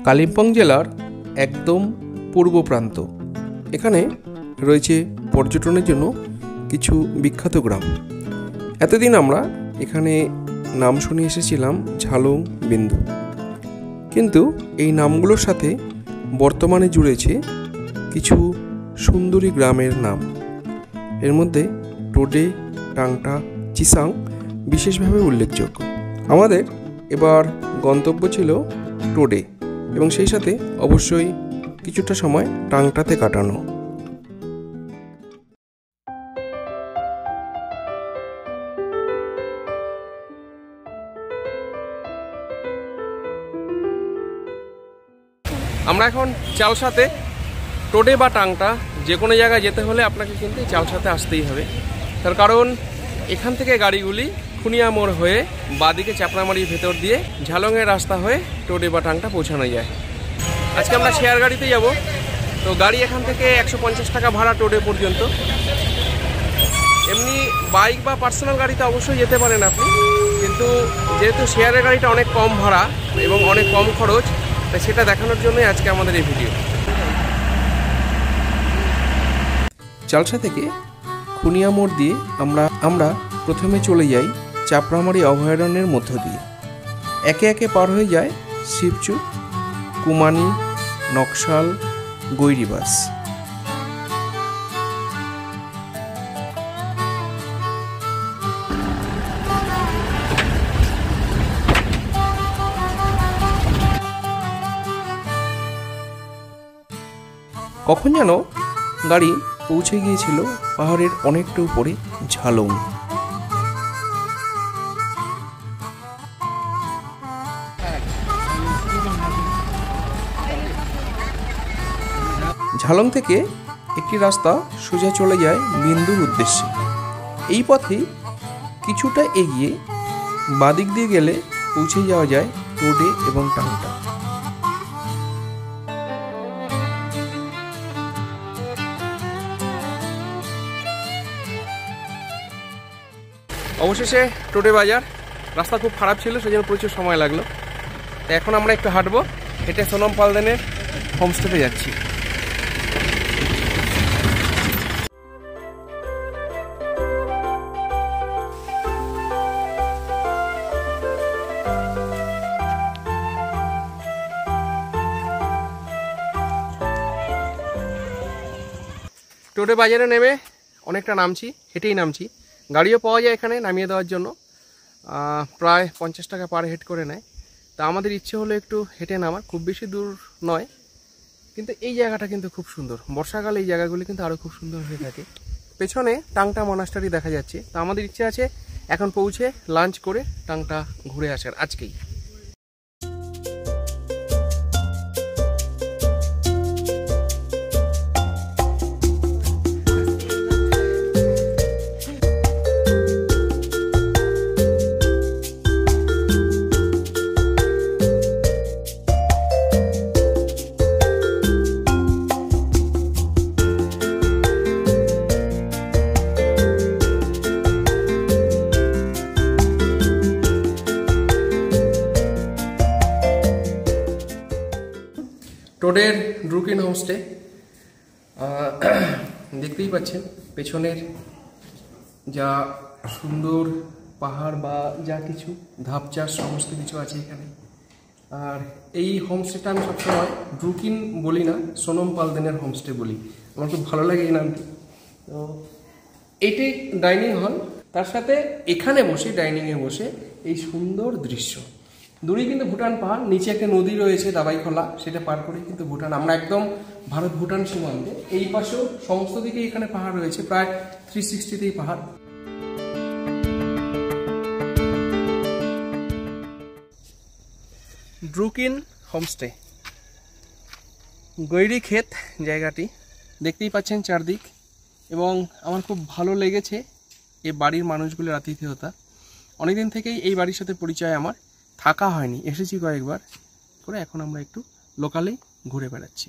কালিম্পং জেলার একদম পূর্ব প্রান্ত। এখানে রয়েছে পর্যটনের জন্য কিছু বিখ্যাত গ্রাম। এতদিন আমরা এখানে নাম শুনে এসেছিলাম ঝালং, বিন্দু, কিন্তু এই নামগুলোর সাথে বর্তমানে জুড়েছে কিছু সুন্দরী গ্রামের নাম। এর মধ্যে টোডে, টাংটা, চিসাং বিশেষভাবে উল্লেখযোগ্য। আমাদের এবার গন্তব্য ছিল টোডে এবং সেই সাথে অবশ্যই কিছুটা সময় টাংটাতে কাটানো। আমরা এখন চালসাতে। টোডে বা টাংটা যে কোনো জায়গায় যেতে হলে আপনাকে কিন্তু চালসাতে আসতেই হবে, তার কারণ এখান থেকে গাড়িগুলি খুনিয়া মোড় হয়ে বাঁদিকে চাপড়ামারির ভেতর দিয়ে ঝালংয়ের রাস্তা হয়ে টোডে বা টাংটা পৌঁছানো যায়। আজকে আমরা শেয়ার গাড়িতে যাব, তো গাড়ি এখান থেকে 150 টাকা ভাড়া টোডে পর্যন্ত। এমনি বাইক বা পার্সোনাল গাড়িতে অবশ্যই যেতে পারেন আপনি, কিন্তু যেহেতু শেয়ারের গাড়িটা অনেক কম ভাড়া এবং অনেক কম খরচ, তাই সেটা দেখানোর জন্যই আজকে আমাদের এই ভিডিও। চালসা থেকে খুনিয়া মোড় দিয়ে আমরা প্রথমে চলে যাই চাপড়ামারি অভয়ারণ্যের মধ্য দিয়ে। একে একে পার হয়ে যায় শিবচু, কুমানি, নকশাল, গৈরিবাস। কখন যেন গাড়ি পৌঁছে গিয়েছিল পাহাড়ের অনেকটা উপরে ঝালং। ঝালং থেকে একটি রাস্তা সোজা চলে যায় বিন্দুর উদ্দেশ্যে। এই পথেই কিছুটা এগিয়ে বাদিক দিয়ে গেলে পৌঁছে যাওয়া যায় টোডে এবং টাংটা। অবশেষে টোডে বাজার। রাস্তা খুব খারাপ ছিল, সেজন্য প্রচুর সময় লাগলো। এখন আমরা একটু হাঁটবো, হেঁটে সোনম পালদেনের হোমস্টেতে যাচ্ছি। টোডে বাজারে নেমে অনেকটা নামছি, হেঁটেই নামছি। গাড়িও পাওয়া যায় এখানে নামিয়ে দেওয়ার জন্য, প্রায় 50 টাকা পার হেড করে নেয়। তা আমাদের ইচ্ছে হলো একটু হেঁটে নামার, খুব বেশি দূর নয়, কিন্তু এই জায়গাটা কিন্তু খুব সুন্দর। বর্ষাকালে এই জায়গাগুলি কিন্তু আরও খুব সুন্দর হয়ে থাকে। পেছনে টাংটা মনাস্টারি দেখা যাচ্ছে। তা আমাদের ইচ্ছে আছে এখন পৌঁছে লাঞ্চ করে টাংটা ঘুরে আসার আজকেই। টোডের ড্রুকিন হোমস্টে দেখতেই পাচ্ছেন পেছনের যা সুন্দর পাহাড় বা যা কিছু ধাপ চাষ সমস্ত কিছু আছে এখানে। আর এই হোমস্টেটা আমি সবসময় ড্রুকিন বলি না, সোনম পালদেনের হোমস্টে বলি, আমার খুব ভালো লাগে এই নামটি। তো এটি ডাইনিং হল, তার সাথে এখানে বসে ডাইনিংয়ে বসে এই সুন্দর দৃশ্য। দূরে কিন্তু ভুটান পাহাড়, নিচে একটা নদী রয়েছে দাবাইখোলা, সেটা পার করে কিন্তু ভুটান। আমরা একদম ভারত ভুটান সীমান্তে। এই পাশেও সমস্ত দিকে এখানে পাহাড় রয়েছে, প্রায় 360তেই পাহাড়। ড্রুকিন হোমস্টে, গৈরি ক্ষেত জায়গাটি দেখতেই পাচ্ছেন চারদিক, এবং আমার খুব ভালো লেগেছে এই বাড়ির মানুষগুলোর আতিথেয়তা। অনেকদিন থেকেই এই বাড়ির সাথে পরিচয় আমার, থাকা হয়নি, এসেছি কয়েকবার করে। এখন আমরা একটু লোকালেই ঘুরে বেড়াচ্ছি।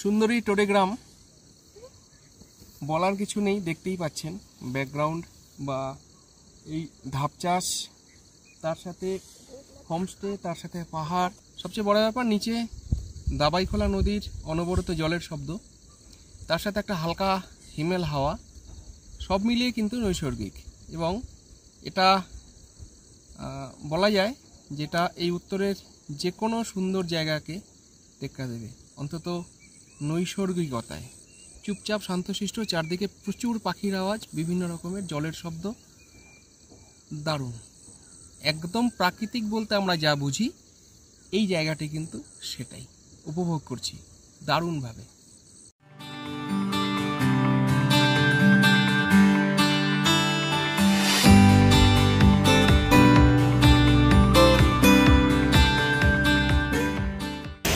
সুন্দরী টোডে গ্রাম বলার কিছু নেই, দেখতেই পাচ্ছেন ব্যাকগ্রাউন্ড বা এই ধাপ চাষ, তার সাথে হোমস্টে, তার সাথে পাহাড়, সবচেয়ে বড় ব্যাপার নিচে দাবাইখোলা নদীর অনবরত জলের শব্দ, তার সাথে একটা হালকা হিমেল হাওয়া, সব মিলিয়ে কিন্তু নৈসর্গিক। এবং এটা বলা যায় যেটা এই উত্তরের যে কোনো সুন্দর জায়গাকে টেক্কা দেবে, অন্তত নৈসর্গিকতায়। চুপচাপ শান্তশিষ্ট, চারদিকে প্রচুর পাখির আওয়াজ, বিভিন্ন রকমের জলের শব্দ, দারুণ। একদম প্রাকৃতিক বলতে আমরা যা বুঝি এই জায়গাটি কিন্তু সেটাই উপভোগ করছি দারুণভাবে।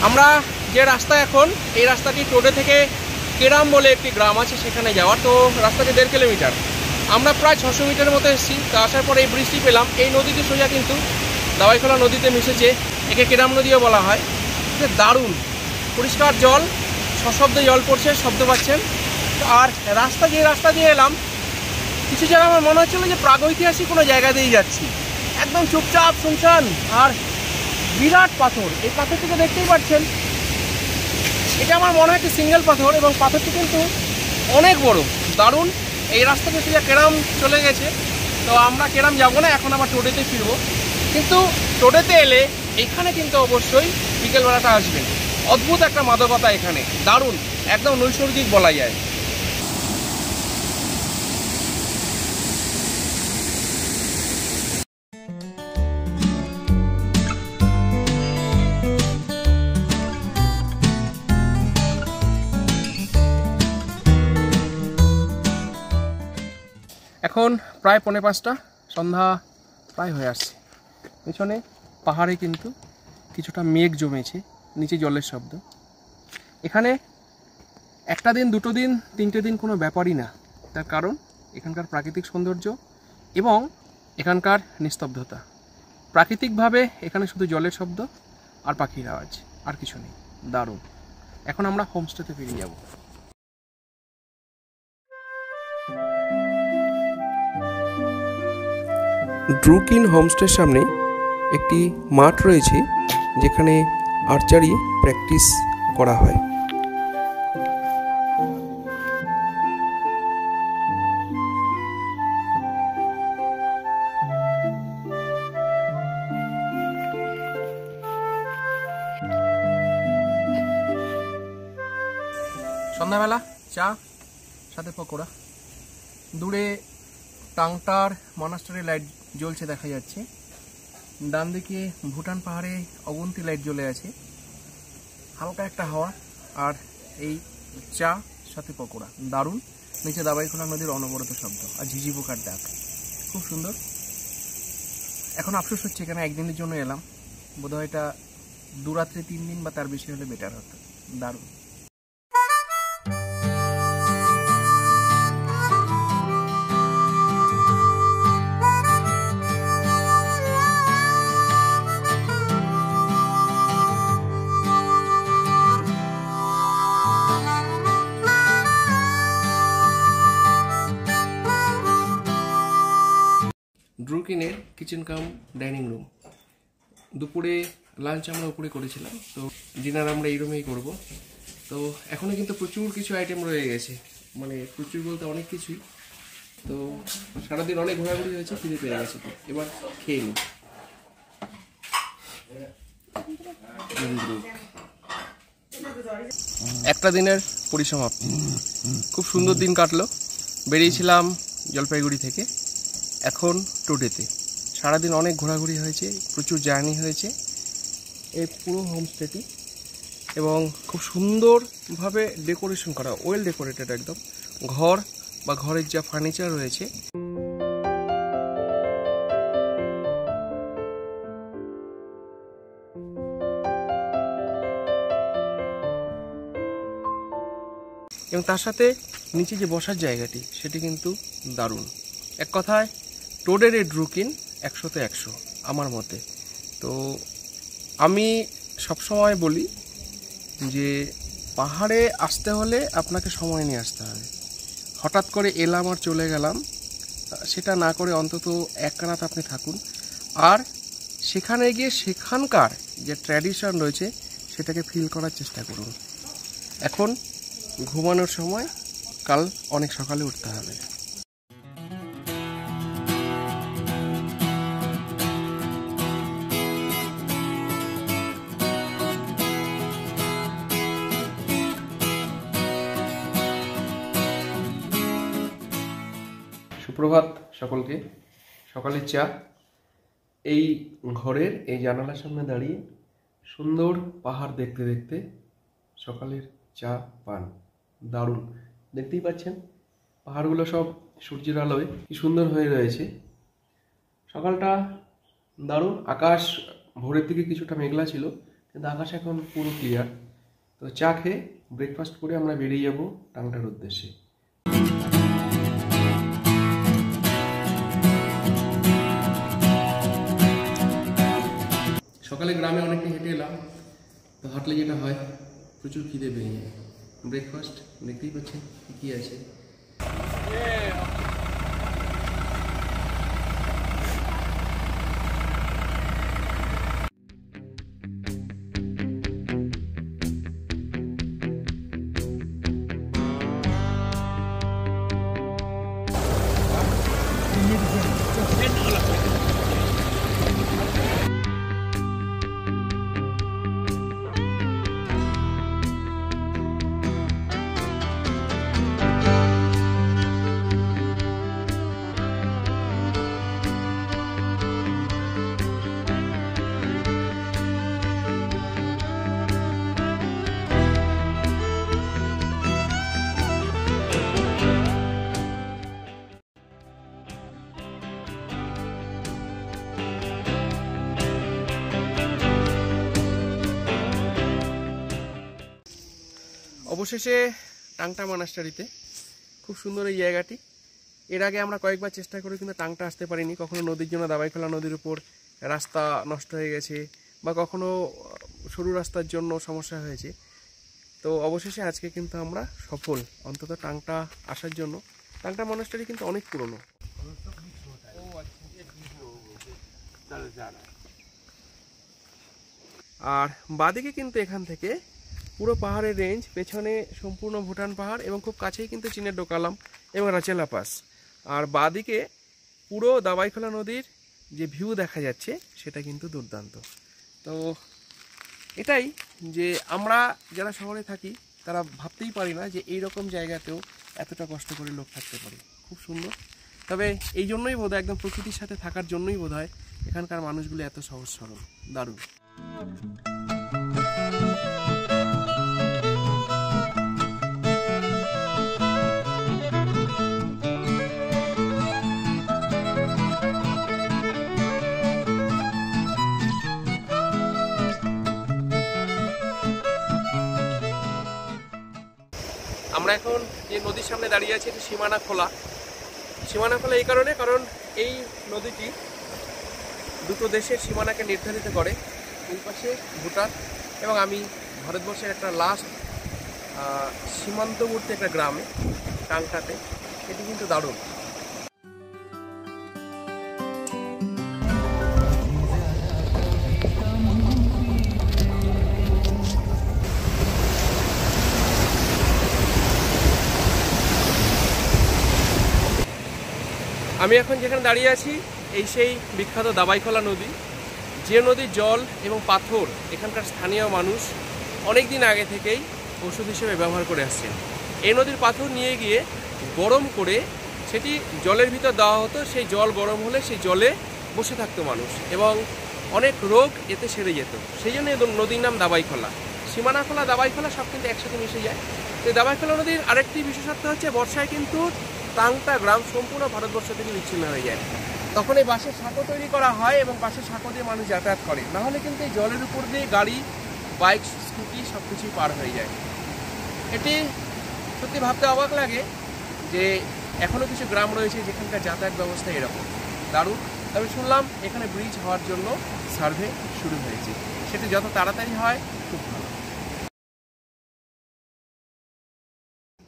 আমরা যে রাস্তা এখন, এই রাস্তাটি টোডে থেকে কেরাম বলে একটি গ্রাম আছে সেখানে যাওয়ার, তো রাস্তাটি 1.5 কিলোমিটার। আমরা প্রায় 600 মিটারের মতো এসেছি। তো আসার পরে এই ব্রিজটি পেলাম। এই নদীটি সোজা কিন্তু দাবাইখোলা নদীতে মিশেছে, একে কেরাম নদীও বলা হয়। দারুণ পরিষ্কার জল, সশব্দে জল পড়ছে, শব্দ পাচ্ছেন। আর যে রাস্তা দিয়ে এলাম, কিছু জায়গা আমার মনে হচ্ছিল যে প্রাগৈতিহাসিক কোনো জায়গা দিয়েই যাচ্ছি। একদম চুপচাপ শুনশান, আর বিরাট পাথর। এই পাথরটিকে দেখতেই পাচ্ছেন, এটা আমার মনে হয় একটি সিঙ্গেল পাথর, এবং পাথরটি কিন্তু অনেক বড়, দারুণ। এই রাস্তাতে সোজা কেরাম চলে গেছে। তো আমরা কেরাম যাবো না, এখন আবার টোডেতে ফিরবো। কিন্তু টোডেতে এলে এখানে কিন্তু অবশ্যই বিকেলবেলাটা আসবেন। অদ্ভুত একটা মাদকতা এখানে, দারুণ, একদম নৈসর্গিক বলা যায়। এখন প্রায় 4:45, সন্ধ্যা প্রায় হয়ে আসছে। পেছনে পাহাড়ে কিন্তু কিছুটা মেঘ জমেছে, নিচে জলের শব্দ। এখানে একটা দিন, 2টো দিন, 3টে দিন কোনো ব্যাপারই না। তার কারণ এখানকার প্রাকৃতিক সৌন্দর্য এবং এখানকার নিস্তব্ধতা। প্রাকৃতিকভাবে এখানে শুধু জলের শব্দ আর পাখির আওয়াজ, আর কিছু নেই। দারুণ। এখন আমরা হোমস্টেতে ফিরে যাব। ড্রুকিন হোমস্টের সামনে একটি মাঠ রয়েছে, যেখানে আর্চারি প্র্যাকটিস করা হয়। সন্ধ্যাবেলা চা, সাথে পকোড়া। দূরে টাংটার মনাস্টারি লাইট জ্বলছে দেখা যাচ্ছে। ডান দিকে ভুটান পাহাড়ে অগুন্তি লাইট জ্বলে আছে। হালকা একটা হাওয়া, আর এই চা সাথে পকোড়া, দারুণ। নিচে দাবাইখোলা নদীর অনবরত শব্দ আর ঝিঝি পোকার ডাক, খুব সুন্দর। এখন আফসোস হচ্ছে এখানে একদিনের জন্য এলাম, বোধহয় এটা 2 রাত্রি 3 দিন বা তার বেশি হলে বেটার হতো। দারুণ। ড্রুকিনের কিচেন কাম ডাইনিং রুম। দুপুরে লাঞ্চ আমরা উপরে করেছিলাম, তো ডিনার আমরা এই রুমেই করব। তো এখনও কিন্তু প্রচুর কিছু আইটেম রয়ে গেছে, মানে প্রচুর বলতে অনেক কিছুই। তো সারাদিন অনেক ঘোরাঘুরি হয়েছে, খিদে পেয়ে গেছে। তো এবার খেয়ে নিই। একটা দিনের পরিসমাপ্তি। খুব সুন্দর দিন কাটলো। বেরিয়েছিলাম জলপাইগুড়ি থেকে, এখন টোডেতে। সারাদিন অনেক ঘোরাঘুরি হয়েছে, প্রচুর জার্নি হয়েছে এই পুরো হোমস্টেটি, এবং খুব সুন্দরভাবে ডেকোরেশন করা, ওয়েল ডেকোরেটেড একদম। ঘর বা ঘরের যা ফার্নিচার রয়েছে, এবং তার সাথে নিচে যে বসার জায়গাটি, সেটি কিন্তু দারুণ। এক কথায় টোডের এই ড্রুকিন 100তে 100 আমার মতে। তো আমি সবসময় বলি যে পাহাড়ে আসতে হলে আপনাকে সময় নিয়ে আসতে হবে। হঠাৎ করে এলাম আর চলে গেলাম সেটা না করে অন্তত এক রাত আপনি থাকুন, আর সেখানে গিয়ে সেখানকার যে ট্র্যাডিশন রয়েছে সেটাকে ফিল করার চেষ্টা করুন। এখন ঘুমানোর সময়, কাল অনেক সকালে উঠতে হবে। সুপ্রভাত সকলকে। সকালের চা এই ঘরের এই জানালার সামনে দাঁড়িয়ে সুন্দর পাহাড় দেখতে দেখতে সকালের চা পান, দারুণ। দেখতেই পাচ্ছেন পাহাড়গুলো সব সূর্যের আলোয় কি সুন্দর হয়ে রয়েছে। সকালটা দারুণ। আকাশ ভোরের দিকে কিছুটা মেঘলা ছিল, কিন্তু আকাশ এখন পুরো ক্লিয়ার। তো চা খেয়ে ব্রেকফাস্ট করে আমরা বেরিয়ে যাব টাংটার উদ্দেশ্যে। সকালে গ্রামে অনেকটা হেঁটে এলাম, তো হাঁটলে যেটা হয় প্রচুর খিদে পেয়ে যায়। ব্রেকফাস্ট দেখতেই পাচ্ছেন কী আছে। অবশেষে টাংটা মনাস্টারিতে। খুব সুন্দর এই জায়গাটি। এর আগে আমরা কয়েকবার চেষ্টা করি, কিন্তু টাংটা আসতে পারিনি। কখনো নদীর জন্য দাবাইখোলা নদীর উপর রাস্তা নষ্ট হয়ে গেছে, বা কখনো সরু রাস্তার জন্য সমস্যা হয়েছে। তো অবশেষে আজকে কিন্তু আমরা সফল, অন্তত টাংটা আসার জন্য। টাংটা মনাস্টারি কিন্তু অনেক পুরনো। আর বাদিকে কিন্তু এখান থেকে পুরো পাহাড়ের রেঞ্জ, পেছনে সম্পূর্ণ ভুটান পাহাড়, এবং খুব কাছেই কিন্তু চীনের ডোকালাম এবং রাচেলা পাস। আর বাদিকে পুরো দাবাইখোলা নদীর যে ভিউ দেখা যাচ্ছে সেটা কিন্তু দুর্দান্ত। তো এটাই যে আমরা যারা শহরে থাকি তারা ভাবতেই পারি না যে এই রকম জায়গাতেও এতটা কষ্ট করে লোক থাকতে পারে। খুব সুন্দর। তবে এই জন্যই বোধহয়, একদম প্রকৃতির সাথে থাকার জন্যই বোধহয় এখানকার মানুষগুলো এত সহজ সরল। দারুণ। আমরা এখন যে নদীর সামনে দাঁড়িয়ে আছি এটা সীমানা খোলা। সীমানা খোলা এই কারণে, কারণ এই নদীটি দুটো দেশের সীমানাকে নির্ধারিত করে। ওই পাশে ভুটান, এবং আমি ভারতবর্ষের একটা লাস্ট সীমান্তবর্তী একটা গ্রামে, টাংটাতে। এটি কিন্তু দারুণ। আমি এখন যেখানে দাঁড়িয়ে আছি এই সেই বিখ্যাত দাবাইখোলা নদী, যে নদীর জল এবং পাথর এখানকার স্থানীয় মানুষ অনেক দিন আগে থেকেই ওষুধ হিসেবে ব্যবহার করে আসছেন। এই নদীর পাথর নিয়ে গিয়ে গরম করে সেটি জলের ভিতর দেওয়া হতো। সেই জল গরম হলে সেই জলে বসে থাকতো মানুষ, এবং অনেক রোগ এতে সেরে যেত। সেই জন্য নদীর নাম দাবাইখোলা। সীমানা খোলা, দাবাইখোলা সব কিন্তু একসাথে মিশে যায়। তো দাবাইখোলা নদীর আরেকটি বিশেষত্ব হচ্ছে বর্ষায় কিন্তু টাংটা গ্রাম সম্পূর্ণ ভারতবর্ষ থেকে বিচ্ছিন্ন হয়ে যায়। তখন এই বাঁশের সাঁকো তৈরি করা হয় এবং বাঁশের সাঁকো দিয়ে মানুষ যাতায়াত করে, নাহলে কিন্তু এই জলের উপর দিয়ে গাড়ি, বাইক, স্কুটি সব কিছুই পার হয়ে যায়। এটি সত্যি ভাবতে অবাক লাগে যে এখনও কিছু গ্রাম রয়েছে যেখানকার যাতায়াত ব্যবস্থা এরকম। দারুণ। তবে শুনলাম এখানে ব্রিজ হওয়ার জন্য সার্ভে শুরু হয়েছে, সেটি যত তাড়াতাড়ি হয় খুব ভালো।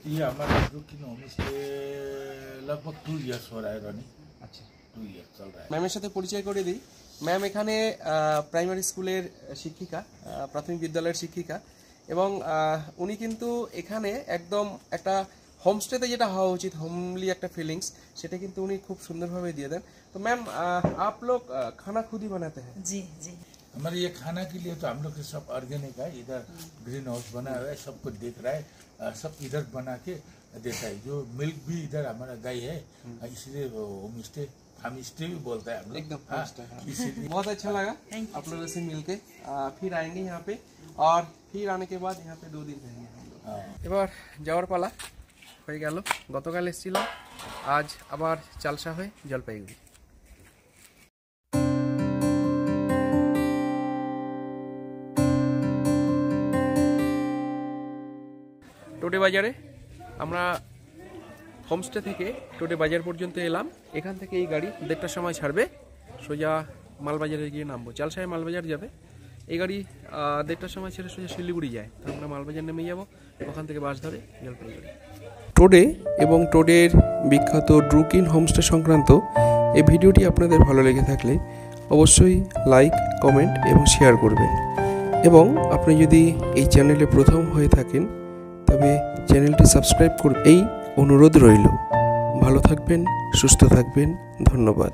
ये हमारा रुकिन होमस्टे लगभग 2 इयर्स हो रहा है रनिंग। আচ্ছা, 2 इयर्स चल रहा है। ম্যামের সাথে পরিচয় করে দিই। ম্যাম এখানে প্রাইমারি স্কুলের শিক্ষিকা, প্রাথমিক বিদ্যালয়ের শিক্ষিকা, এবং উনি কিন্তু এখানে একদম একটা হোমস্টেতে যেটা হওয়া উচিত, হোমলি একটা ফিলিংস, সেটা কিন্তু উনি খুব সুন্দরভাবে দিয়ে দেন। তো ম্যাম, आप लोग खाना खुद ही बनाते हैं? जी जी। हमारे ये खाना के लिए तो हम लोग के सब ऑर्गेनिक है। इधर ग्रीन हाउस बना हुआ है, सबको देख रहा है, सब इधर बना के देता है। जो मिल्क भी इधर हमारा गाय है, इसलिए होम स्टे, फार्म स्टे भी बोलता है हम लोग। एकदम हाँ, फास्ट है, हाँ। इसीलिए बहुत अच्छा लगा आप लोगों से मिलके। फिर आएंगे यहाँ पे, और फिर आने के बाद यहाँ पे 2 दिन रहेंगे हम लोग। हाँ। এবার যাওয়ার পালা হয়ে গেল। গতকাল এসেছিলাম, আজ আবার চালসা হয়ে জলপাইগুড়ি। টোটে বাজারে আমরা হোমস্টে থেকে টোটে বাজার পর্যন্ত এলাম। এখান থেকে এই গাড়ি 1:30টার সময় ছাড়বে, সোজা মালবাজারে গিয়ে নামবো। চালসায় মালবাজার যাবে এই গাড়ি, 1:30টার সময় ছেড়ে সোজা শিলিগুড়ি যায়। তো আমরা মালবাজার নেমে যাব, ওখান থেকে বাস ধরে জলপাইগুড়ি। টোডে এবং টোডের বিখ্যাত ড্রুকিন হোমস্টে সংক্রান্ত এই ভিডিওটি আপনাদের ভালো লেগে থাকলে অবশ্যই লাইক, কমেন্ট এবং শেয়ার করবেন। এবং আপনি যদি এই চ্যানেলে প্রথম হয়ে থাকেন তবে চ্যানেলটি সাবস্ক্রাইব করুন, এই অনুরোধ রইল। ভালো থাকবেন, সুস্থ থাকবেন, ধন্যবাদ।